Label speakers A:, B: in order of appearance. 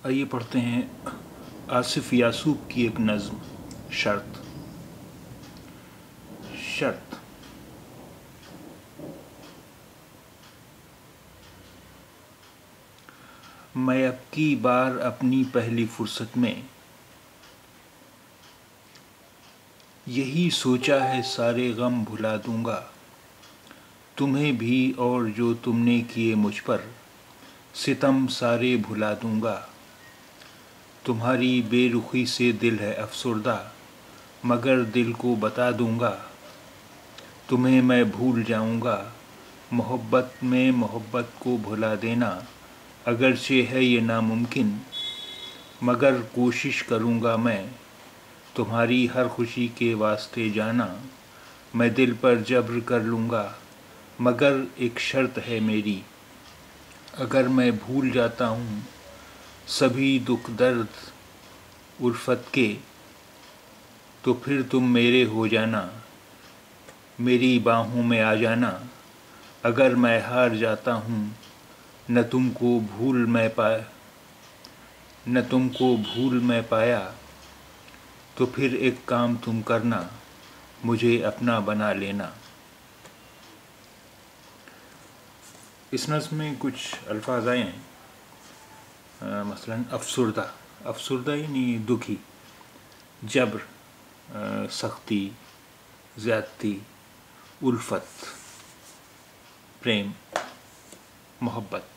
A: آئیے پڑھتے ہیں آصف یاسوب کی ایک نظم شرط۔ شرط میں اب کی بار اپنی پہلی فرصت میں یہی سوچا ہے سارے غم بھلا دوں گا، تمہیں بھی اور جو تم نے کیے مجھ پر ستم سارے بھلا دوں گا۔ تمہاری بے رخی سے دل ہے افسردہ، مگر دل کو بتا دوں گا۔ تمہیں میں بھول جاؤں گا، محبت میں محبت کو بھلا دینا اگرچہ ہے یہ ناممکن، مگر کوشش کروں گا میں تمہاری ہر خوشی کے واسطے جانا۔ میں دل پر جبر کر لوں گا، مگر ایک شرط ہے میری، اگر میں بھول جاتا ہوں سبھی دکھ درد الفت کے، تو پھر تم میرے ہو جانا، میری باہوں میں آ جانا۔ اگر میں ہار جاتا ہوں نہ تم کو بھول میں پایا، تو پھر ایک کام تم کرنا، مجھے اپنا بنا لینا۔ اس نظم میں کچھ الفاظ آئے ہیں، مثلا افسردہ، افسردہ یعنی دکھی، جبر سختی، زیادتی، الفت پریم، محبت۔